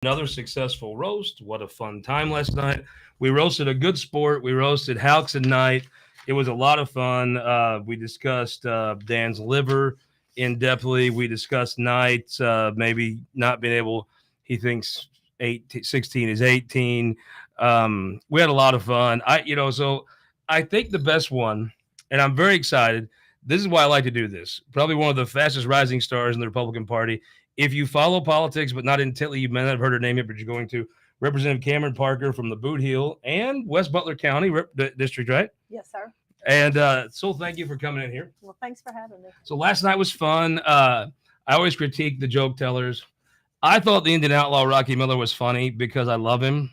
Another successful roast. What a fun time last night. We roasted a good sport. We roasted Haux and Knight. It was a lot of fun. We discussed Dan's liver in depthly. We discussed Knight maybe not being able, he thinks 16 is 18. We had a lot of fun. So I think the best one, and I'm very excited. This is why I like to do this. Probably one of the fastest rising stars in the Republican Party. If you follow politics, but not intently, you may not have heard her name yet, but you're going to. Representative Cameron Parker from the Boot Heel and West Butler County District, right? Yes, sir. And so thank you for coming in here. Well, thanks for having me. So last night was fun. I always critique the joke tellers. I thought the Indian Outlaw Rocky Miller was funny because I love him.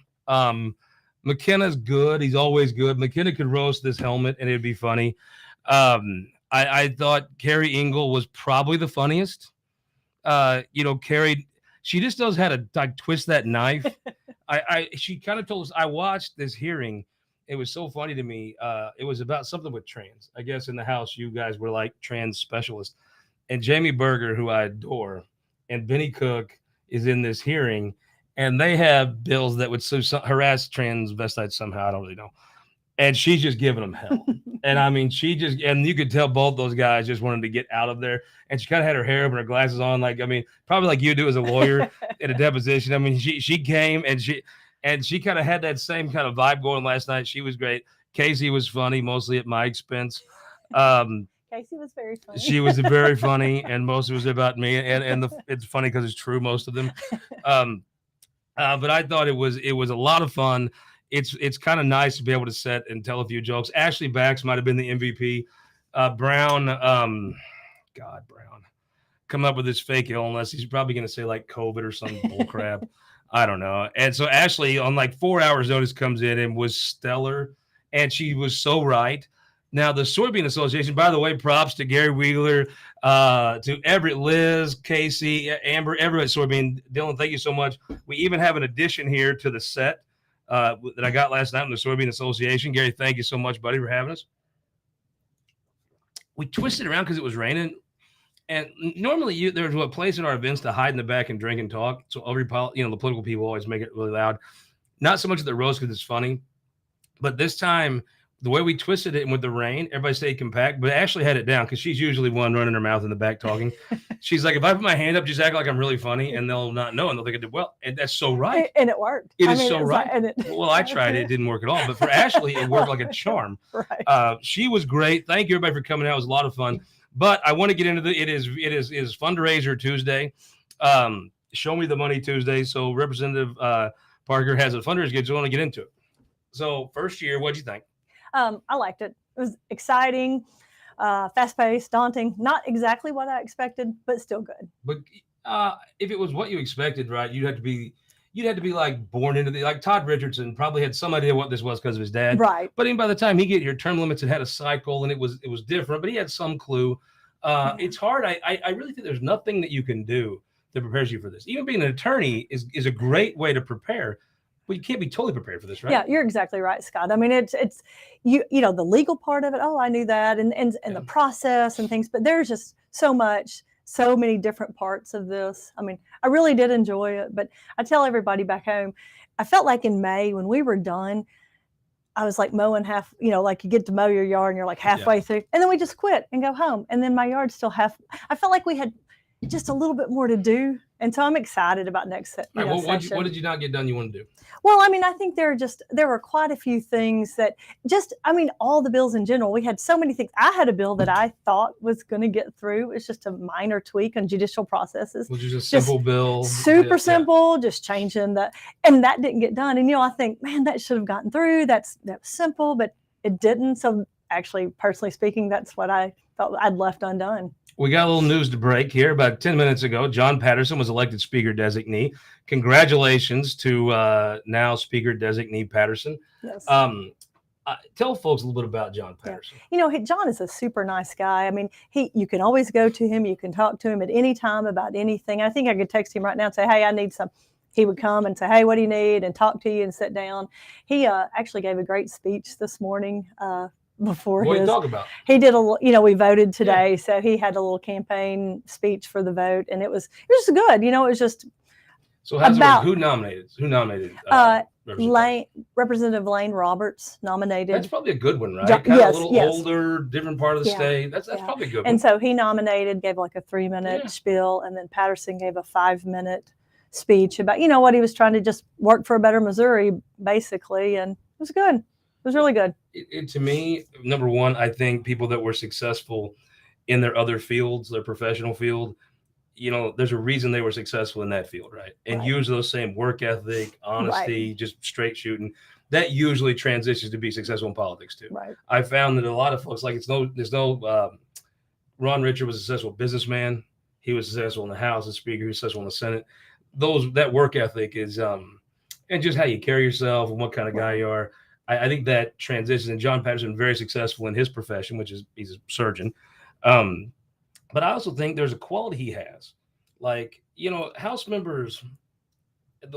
McKenna's good. He's always good. McKenna could roast this helmet and it'd be funny. I thought Carrie Engel was probably the funniest. Carrie, she just knows how to like twist that knife. She kind of told us, I watched this hearing. It was so funny to me. It was about something with trans. I guess in the House, you guys were like trans specialists. And Jamie Berger, who I adore, and Benny Cook is in this hearing, and they have bills that would harass transvestites somehow. I don't really know. And she's just giving them hell. And I mean, and you could tell both those guys just wanted to get out of there. And she kind of had her hair up and her glasses on. Probably like you do as a lawyer at a deposition. I mean, she came and she kind of had that same kind of vibe going last night. She was great. Casey was funny, mostly at my expense. Casey was very funny. She was very funny, and most of it was about me. And it's funny because it's true, most of them. But I thought it was a lot of fun. It's kind of nice to be able to set and tell a few jokes. Ashley Bax might have been the MVP. Brown, come up with this fake illness. He's probably going to say like COVID or some bull crap. I don't know. And so Ashley, on like 4 hours notice, comes in and was stellar. And she was so right. Now, the Soybean Association, by the way, props to Gary Wheeler, to Everett, Liz, Casey, Amber, everybody at Soybean. Dylan, thank you so much. We even have an addition here to the set that I got last night from the Soybean Association. Gary, thank you so much, buddy, for having us. We twisted around because it was raining. And normally there's a place in our events to hide in the back and drink and talk. So the political people always make it really loud. Not so much at the roast because it's funny. But this time, the way we twisted it and with the rain, everybody stayed compact. But Ashley had it down because she's usually one running her mouth in the back talking. She's like, if I put my hand up, just act like I'm really funny, and they'll not know, and they'll think I did well. And that's so right. And it worked. It is so right. Well, I tried it. It didn't work at all. But for Ashley, it worked like a charm. Right. She was great. Thank you, everybody, for coming out. It was a lot of fun. But I want to get into it is fundraiser Tuesday. Show me the money Tuesday. So Representative Parker has a fundraiser. So I want to get into it. So first year, what'd you think? I liked it. It was exciting, fast-paced, daunting. Not exactly what I expected, but still good. But if it was what you expected, right, you'd have to be like born into like Todd Richardson probably had some idea what this was because of his dad. Right. But even by the time he get your term limits, it had a cycle and it was different, but he had some clue. It's hard. I really think there's nothing that you can do that prepares you for this. Even being an attorney is a great way to prepare. Well, you can't be totally prepared for this, right? Yeah, you're exactly right, Scott. I mean, it's you know, the legal part of it. Oh, I knew that, and the process and things. But there's just so many different parts of this. I mean, I really did enjoy it. But I tell everybody back home, I felt like in May when we were done, I was like mowing half. You know, like you get to mow your yard and you're like halfway through, and then we just quit and go home. And then my yard's still half. I felt like we had just a little bit more to do. And so I'm excited about next session. What did you not get done you want to do? Well, I mean, I think there were quite a few things that all the bills in general, we had so many things. I had a bill that I thought was going to get through. It's just a minor tweak on judicial processes. Which is a simple bill. Super simple, just changing and that didn't get done. And, I think, man, that should have gotten through. That was simple, but it didn't. So actually, personally speaking, that's what I felt I'd left undone. We got a little news to break here. About 10 minutes ago, John Patterson was elected Speaker Designee. Congratulations to now Speaker Designee Patterson. Yes. Tell folks a little bit about John Patterson. Yeah. John is a super nice guy. I mean, you can always go to him. You can talk to him at any time about anything. I think I could text him right now and say, hey, I need some. He would come and say, hey, what do you need? And talk to you and sit down. He actually gave a great speech this morning. Before what did you talk about? He did we voted today, so he had a little campaign speech for the vote, and it was just good. It was just. So how's it About- work? Who nominated? Representative Lane Roberts nominated. That's probably a good one, right? Kind of a little older, different part of the state. That's probably a good one. And so he nominated, gave like a 3-minute spiel, and then Patterson gave a 5-minute speech about, what he was trying to just work for a better Missouri, basically. And it was good. It was really good. To me, number one, I think people that were successful in their other fields, their professional field, there's a reason they were successful in that field, right? And use those same work ethic, honesty, just straight shooting. That usually transitions to be successful in politics too. Right. I found that a lot of folks, like Ron Richard was a successful businessman. He was successful in the House as Speaker. He was successful in the Senate. That work ethic is, and just how you carry yourself and what kind of guy you are. I think that transition. And John Patterson very successful in his profession, which is he's a surgeon. But I also think there's a quality he has. Like, House members, a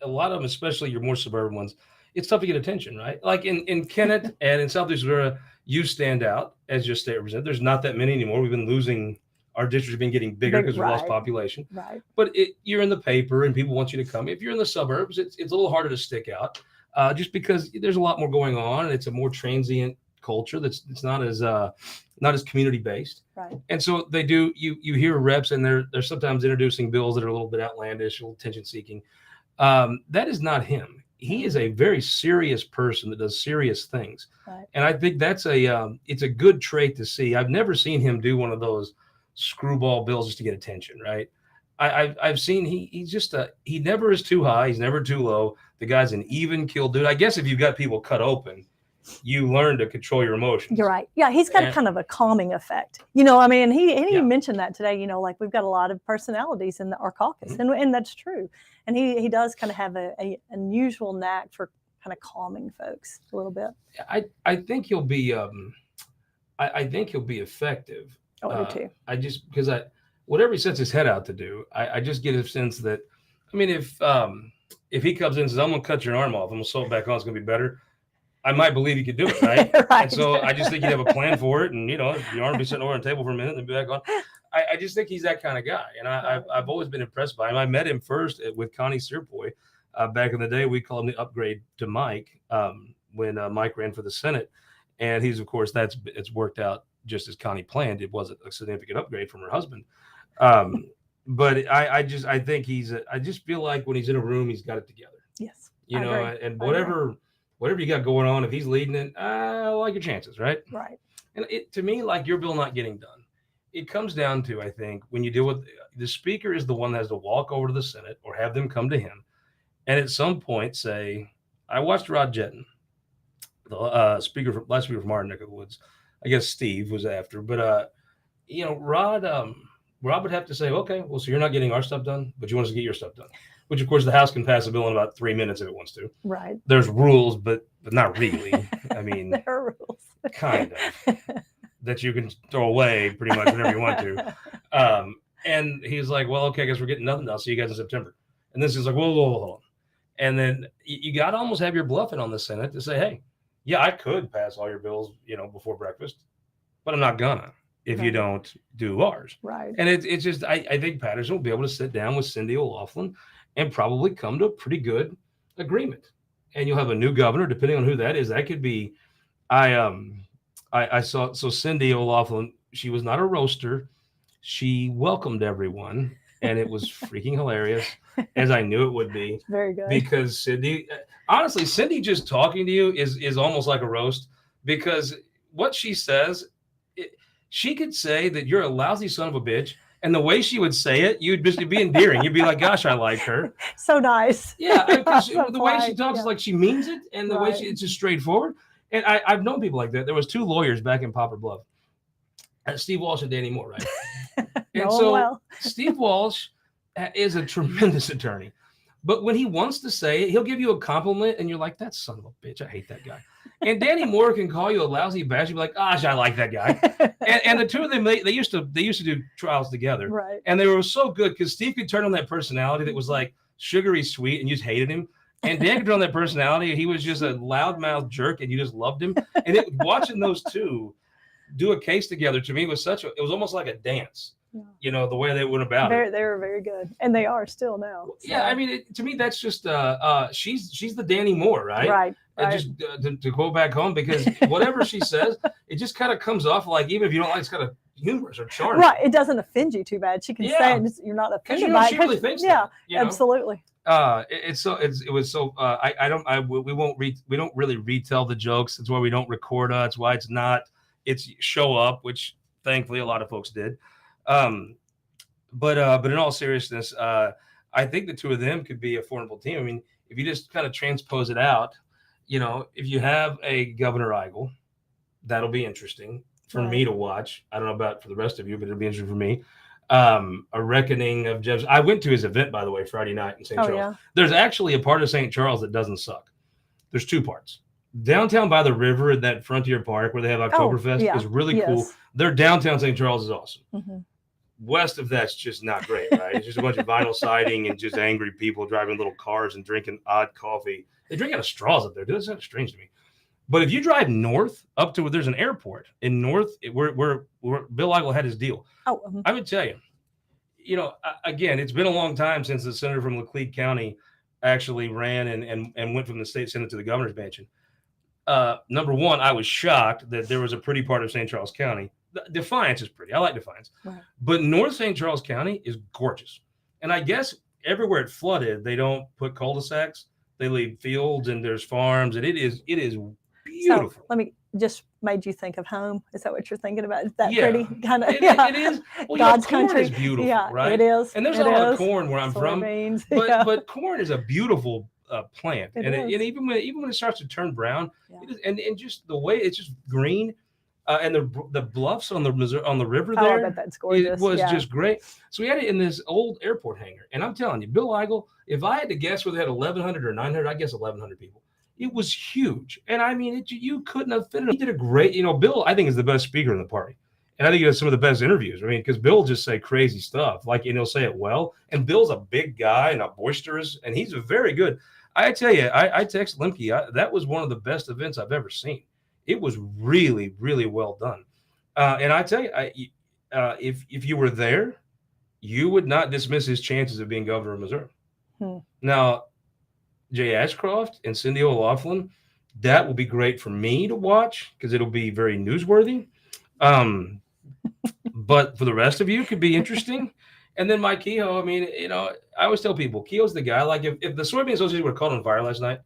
lot of them, especially your more suburban ones, it's tough to get attention, right? Like in Kennett and in Southeast Missouri, you stand out as your state representative. There's not that many anymore. We've been losing, our districts have been getting bigger because we lost population. Right. But you're in the paper and people want you to come. If you're in the suburbs, it's a little harder to stick out just because there's a lot more going on and it's a more transient culture it's not as community based, right? And so they do. You hear reps and they're sometimes introducing bills that are a little bit outlandish, a little attention seeking. That is not him. He is a very serious person that does serious things, right. And I think that's it's a good trait to see. I've never seen him do one of those screwball bills just to get attention, right? I've seen he's just he never is too high, he's never too low. The guy's an even keel dude. I guess if you've got people cut open, you learn to control your emotions. You're right. Yeah, he's got kind of a calming effect. And he mentioned that today, like we've got a lot of personalities in our caucus, and that's true. And he does kind of have a unusual knack for kind of calming folks a little bit. I think he'll be I think he'll be effective. Oh, I do too. Because whatever he sets his head out to do, I just get a sense that, if he comes in and says, I'm gonna cut your arm off, I'm gonna sew it back on, it's gonna be better, I might believe he could do it, right? Right. And so I just think he'd have a plan for it. And, the arm would be sitting over on the table for a minute and then be back on. I just think he's that kind of guy. And I've always been impressed by him. I met him first with Connie Searpoy back in the day. We called him the upgrade to Mike when Mike ran for the Senate. And he's, of course, it's worked out just as Connie planned. It wasn't a significant upgrade from her husband. But I think I just feel like when he's in a room, he's got it together. Yes. And whatever you got going on, if he's leading it, I like your chances, right? Right. And to me, like your bill not getting done, it comes down to, I think, when you deal with the speaker is the one that has to walk over to the Senate or have them come to him. And at some point say, I watched Rod Jetton, the last speaker from our neck of the woods. I guess Steve was after, but Rob would have to say, okay, well, so you're not getting our stuff done, but you want us to get your stuff done. Which, of course, the House can pass a bill in about 3 minutes if it wants to. Right. There's rules, but not really. There are rules. Kind of. That you can throw away pretty much whenever you want to. And he's like, well, okay, I guess we're getting nothing. I'll see you guys in September. And this is like, whoa, hold on. And then you got to almost have your bluffing on the Senate to say, hey, yeah, I could pass all your bills, before breakfast, but I'm not gonna if you don't do ours. Right. And it's just, I think Patterson will be able to sit down with Cindy O'Loughlin and probably come to a pretty good agreement. And you'll have a new governor, depending on who that is. That could be, I saw, so Cindy O'Loughlin, she was not a roaster. She welcomed everyone, and it was freaking hilarious, as I knew it would be. Very good. Because Cindy just talking to you is almost like a roast, because what she says, she could say that you're a lousy son of a bitch. And the way she would say it, you'd just be endearing. You'd be like, gosh, I like her. So nice. Yeah. The way she talks is like she means it. And the way it's just straightforward. And I've known people like that. There was 2 lawyers back in Poplar Bluff. Steve Walsh and Danny Moore, right? And Steve Walsh is a tremendous attorney. But when he wants to say it, he'll give you a compliment. And you're like, that son of a bitch. I hate that guy. And Danny Moore can call you a lousy bastard. You'd be like, gosh, I like that guy. and the two of them, they used to do trials together. Right. And they were so good because Steve could turn on that personality that was like sugary sweet and you just hated him. And Dan could turn on that personality. He was just a loudmouth jerk and you just loved him. And watching those two do a case together to me was it was almost like a dance. you know, the way they went about it. They were very good, and they are still now. So. Yeah, I mean, to me, that's just she's the Danny Moore, right? Right. Just to go back home, because whatever she says, it just kind of comes off like, even if you don't like, it's kind of humorous or charming. Right. It doesn't offend you too bad. She can say it, and you're not offended by it. She really thinks yeah, that, you know? Absolutely. We don't really retell the jokes. That's why we don't record. That's why it's show up, which thankfully a lot of folks did. But in all seriousness, I think the two of them could be a formidable team. I mean, if you just kind of transpose it out, you know, if you have a Governor Eigel, that'll be interesting for me to watch. I don't know about for the rest of you, but it'll be interesting for me. A reckoning of Jeffs. I went to his event, by the way, Friday night in St. Charles. Yeah. There's actually a part of St. Charles that doesn't suck. There's two parts. Downtown by the river at that Frontier Park where they have Oktoberfest is really cool. Their downtown St. Charles is awesome. Mm-hmm. West of that's just not great, right? It's just a bunch of vinyl siding and just angry people driving little cars and drinking odd coffee. They drink out of straws up there. That's kind of strange to me. But if you drive north up to where there's an airport in north, where Bill Eigel had his deal, I would tell you, you know, again, it's been a long time since the senator from Laclede County actually ran and went from the state senate to the governor's mansion. Number one, I was shocked that there was a pretty part of St. Charles County. Defiance is pretty. I like Defiance. Right. But North St. Charles County is gorgeous. And I guess everywhere it flooded, they don't put cul-de-sacs. They leave fields and there's farms, and it is beautiful. So let me just made you think of home. Is that what you're thinking about? Is that pretty kind of? It is. Well, God's corn country is beautiful, right? It is. And there's a lot of corn where I'm from. But corn is a beautiful plant, and even when it starts to turn brown, it is, and just the way it's just green. And the bluffs on the river there, I bet that's gorgeous. It was just great. So we had it in this old airport hangar, and I'm telling you, Bill Eigel, if I had to guess whether they had 1,100 or 900, I guess 1,100 people. It was huge, and I mean, you couldn't have fit it. He did a great, Bill, I think, is the best speaker in the party, and I think he has some of the best interviews. I mean, because Bill just say crazy stuff, and he'll say it well. And Bill's a big guy and a boisterous, and he's a very good. I tell you, I text Lemke, that was one of the best events I've ever seen. It was really, really well done. And I tell you, if you were there, you would not dismiss his chances of being governor of Missouri. Now, Jay Ashcroft and Cindy O'Loughlin, that will be great for me to watch because it'll be very newsworthy. But for the rest of you, it could be interesting. And then Mike Kehoe, I mean, I always tell people, Kehoe's the guy. Like if the Soybean Association were caught on fire last night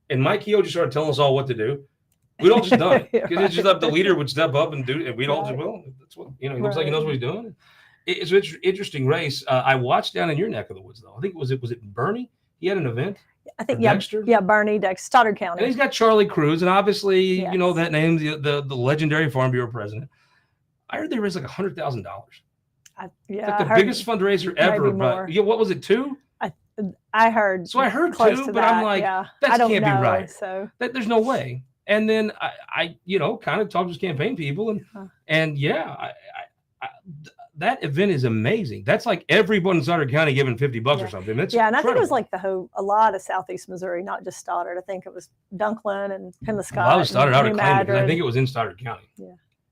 and Mike Kehoe just started telling us all what to do, we'd all just done it because it's just like the leader would step up and do it. And we'd all just, that's what, he looks like he knows what he's doing. It's an interesting race. I watched down in your neck of the woods, though. I think was it Bernie? He had an event. I think, Bernie, Stoddard County. And he's got Charlie Cruz, and obviously, that name, the legendary Farm Bureau president. I heard they raised like $100,000. Like the biggest fundraiser ever. But what was it, 2? I heard. So I heard 2, but I'm like, that can't be right. So there's no way. And then I kind of talked to his campaign people, and that event is amazing. That's like everyone in Stoddard County giving $50 or something. That's and I think it was like a lot of Southeast Missouri, not just Stoddard. I think it was Dunklin and Pembascott. Well, I was Stoddard out of Clinton because I think it was in Stoddard County.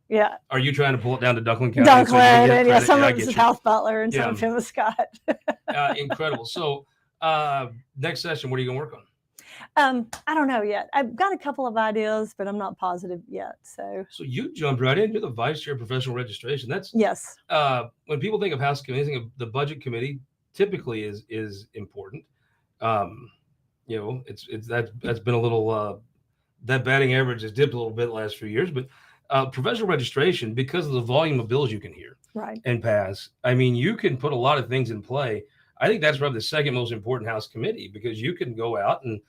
Yeah. Are you trying to pull it down to Dunklin County? Dunklin, and some of it was South Butler and some of Pembascott. Incredible. So next session, what are you going to work on? I don't know yet. I've got a couple of ideas, but I'm not positive yet. So you jumped right into the vice chair of professional registration. That's yes. When people think of House committee, think of the budget committee. Typically, is important. That's been a little that batting average has dipped a little bit the last few years, but professional registration, because of the volume of bills you can hear and pass. I mean, you can put a lot of things in play. I think that's probably the second most important House committee because you can go out and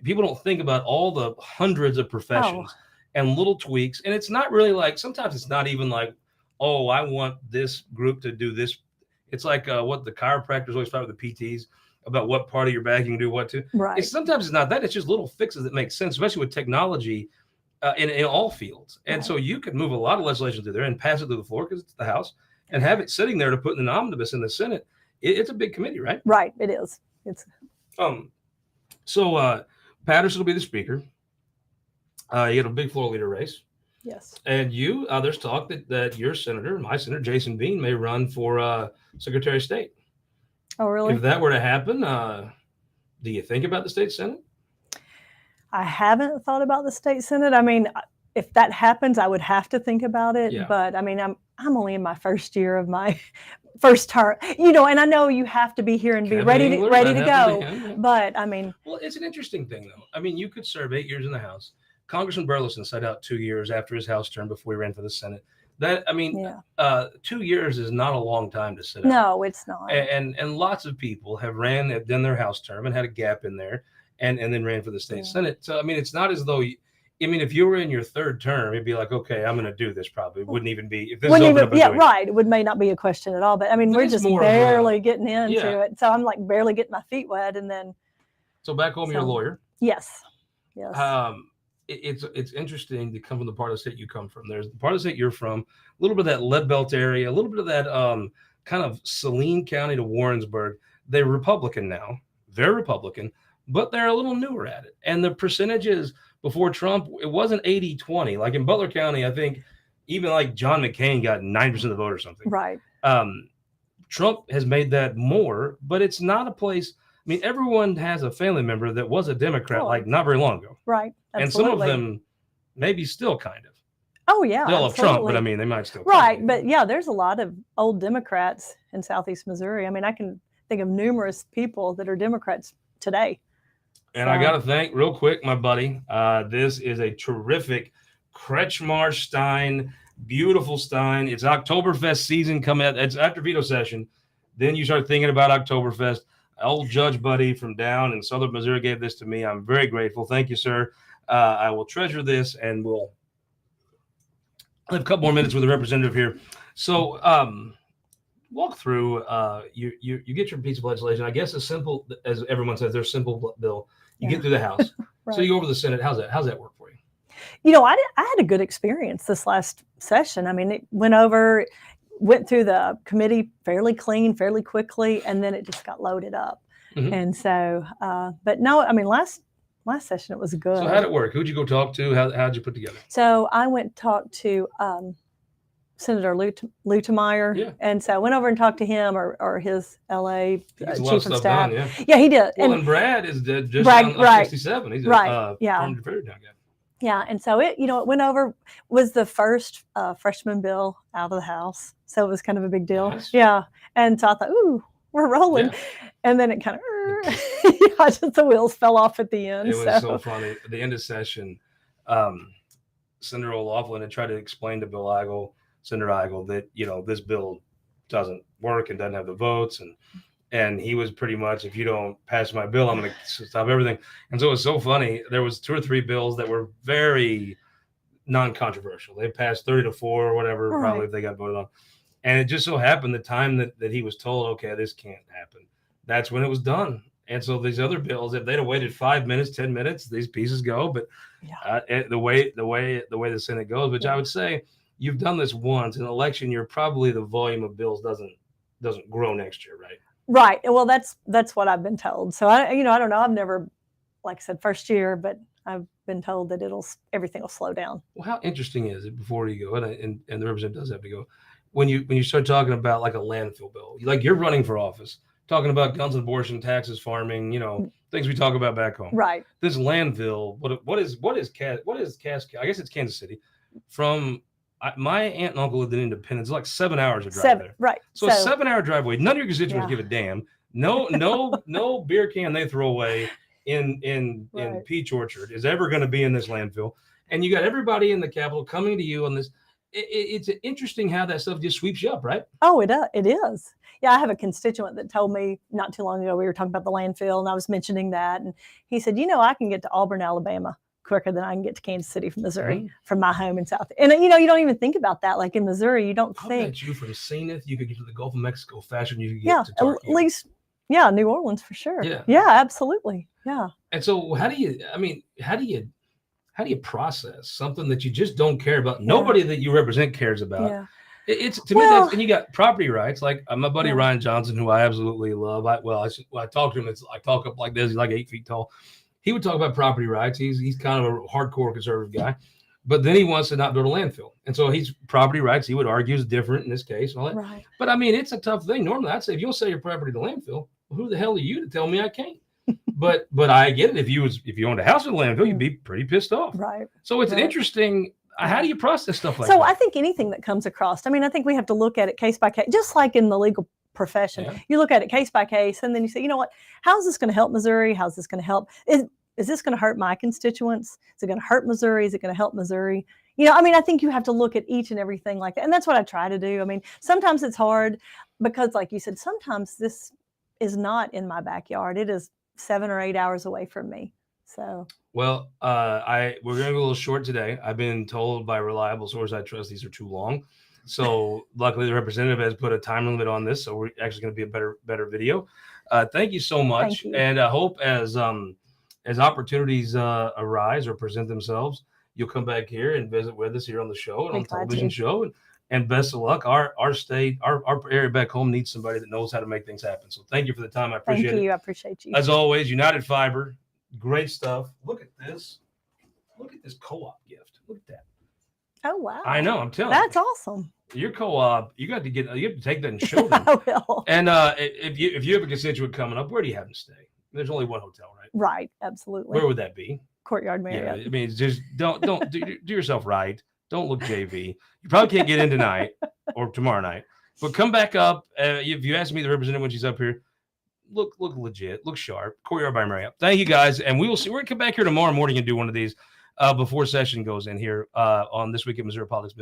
people don't think about all the hundreds of professions and little tweaks. And it's not really like, sometimes it's not even like, oh, I want this group to do this. It's like what the chiropractors always fight with the PTs about what part of your back you can do what to. Right. Sometimes it's not that. It's just little fixes that make sense, especially with technology in all fields. And so you could move a lot of legislation through there and pass it through the floor because it's the House and have it sitting there to put in the omnibus in the Senate. It's a big committee, right? Right. It is. So Patterson will be the speaker. You got a big floor leader race. Yes. And there's talk that your senator, my senator, Jason Bean, may run for Secretary of State. Oh, really? If that were to happen, do you think about the state Senate? I haven't thought about the state Senate. I mean, if that happens, I would have to think about it. Yeah. But I mean, I'm only in my first year of my first term, and I know you have to be here and be ready to go. But I mean, well, it's an interesting thing, though. I mean, you could serve 8 years in the House. Congressman Burleson sat out 2 years after his House term before he ran for the Senate. 2 years is not a long time to sit out. No, it's not. And lots of people have done their House term and had a gap in there, and then ran for the state Senate. So I mean, it's not as though if you were in your third term, it'd be like, okay, I'm going to do this. Probably wouldn't even be if this is open up. Right. It may not be a question at all. But I mean, we're just barely getting into it. So I'm like barely getting my feet wet, and then. So back home, you're a lawyer. Yes. It's interesting to come from the part of the state you come from. There's the part of the state you're from, a little bit of that Lead Belt area, a little bit of that kind of Saline County to Warrensburg. They're Republican now, very Republican, but they're a little newer at it. And the percentages before Trump, it wasn't 80-20. Like in Butler County, I think even like John McCain got 9% of the vote or something. Right. Trump has made that more, but it's not a place. I mean, everyone has a family member that was a Democrat, like not very long ago. Right. Absolutely. And some of them maybe still kind of. Oh, yeah. They love Trump, but I mean, they might still. Right. But yeah, there's a lot of old Democrats in Southeast Missouri. I mean, I can think of numerous people that are Democrats today. And I got to thank real quick, my buddy. This is a terrific Kretschmar Stein, beautiful Stein. It's Oktoberfest season coming up. It's after veto session. Then you start thinking about Oktoberfest. Old Judge Buddy from down in Southern Missouri gave this to me. I'm very grateful. Thank you, sir. I will treasure this, and we'll have a couple more minutes with the representative here. So walk through, you get your piece of legislation. I guess as simple as everyone says, there's a simple bill. You get through the House. Right. So you go over the Senate. How's that work for you? I had a good experience this last session. I mean, it went through the committee fairly clean, fairly quickly, and then it just got loaded up. Mm-hmm. And so, but no, I mean, last session it was good. So how'd it work? Who'd you go talk to? How'd you put together? So I went to talk to Senator Lutemeyer. Yeah. And so I went over and talked to him or his LA chief of staff. Done, yeah, he did. Well, and Brad is just on 67. He's a very down guy. Yeah, and so it went over, was the first freshman bill out of the House. So it was kind of a big deal. Nice. Yeah. And so I thought, ooh, we're rolling. Yeah. And then it kind of, just the wheels fell off at the end. It was so funny. At the end of session, Senator O'Loughlin had tried to explain to Senator Eigel, that, this bill doesn't work and doesn't have the votes. And he was pretty much, if you don't pass my bill, I'm going to stop everything. And so it was so funny. There was 2 or 3 bills that were very non-controversial. They passed 30-4 or whatever, right. Probably if they got voted on. And it just so happened the time that he was told, okay, this can't happen, that's when it was done. And so these other bills, if they'd have waited 5 minutes, 10 minutes, these pieces go. But the way the Senate goes, which I would say you've done this once in an election year, probably the volume of bills doesn't grow next year, right? Right. Well, that's what I've been told. So I don't know. I've never, like I said, first year, but I've been told that everything will slow down. Well, how interesting is it before you go, and the representative does have to go, when you start talking about like a landfill bill, like you're running for office, talking about guns and abortion, taxes, farming, things we talk about back home. Right. This landfill, what is I guess it's Kansas City from. My aunt and uncle lived in Independence. It's like 7 hours of drive there. Right. So a 7-hour drive away. None of your constituents give a damn. No beer can they throw away in Peach Orchard is ever going to be in this landfill. And you got everybody in the Capitol coming to you on this. It's interesting how that stuff just sweeps you up, right? Oh, it is. Yeah, I have a constituent that told me not too long ago, we were talking about the landfill, and I was mentioning that. And he said, I can get to Auburn, Alabama quicker than I can get to Kansas City from Missouri, from my home in South. And you don't even think about that. Like in Missouri, you don't think. I bet you from Zenith, you could get to the Gulf of Mexico faster than you could get to Turkey. At least, New Orleans for sure. Yeah, absolutely. Yeah. And so how do you process something that you just don't care about? Nobody that you represent cares about. Yeah. It's to me, and you got property rights. Like my buddy Ryan Johnson, who I absolutely love. I talk to him. I talk up like this. He's like 8 feet tall. He would talk about property rights. He's kind of a hardcore conservative guy, but then he wants to not build a landfill. And so he's property rights, he would argue, is different in this case. And all that. Right. But I mean, it's a tough thing. Normally, I'd say if you don't sell your property to landfill, well, who the hell are you to tell me I can't? but I get it. If you owned a house with a landfill, you'd be pretty pissed off. Right. So it's an Right. interesting. How do you process stuff like So that? I think anything that comes across, I mean, I think we have to look at it case by case, just like in the legal profession. Yeah. You look at it case by case, and then you say, you know what, how's this going to help Missouri? How's this going to help? Is this going to hurt my constituents? Is it going to hurt Missouri? Is it going to help Missouri? You know, I mean, I think you have to look at each and everything like that. And that's what I try to do. I mean, sometimes it's hard because, like you said, sometimes this is not in my backyard. It is 7 or 8 hours away from me. So, Well, we're going to go a little short today. I've been told by reliable sources I trust these are too long. So luckily the representative has put a time limit on this. So we're actually going to be a better video. Thank you so much. Thank you. And I hope as opportunities arise or present themselves, you'll come back here and visit with us here on the show and on the television show. And best of luck. Our state, our area back home needs somebody that knows how to make things happen. So thank you for the time. I appreciate it. thank you. I appreciate you. As always, United Fiber, great stuff. Look at this. Look at this co-op gift. Look at that. Oh, wow. I know. I'm telling That's awesome. you. Your co-op, you have to take that and show them. I will. And if you have a constituent coming up, where do you have them stay? There's only one hotel, right? Right. Absolutely. Where would that be? Courtyard Marriott. Yeah, I mean, just don't do yourself right. Don't look JV. You probably can't get in tonight or tomorrow night, but come back up. If you ask me the representative when she's up here, look legit, look sharp. Courtyard by Marriott. Thank you guys, and we will see. We're gonna come back here tomorrow morning and do one of these before session goes in here on This Week in Missouri Politics.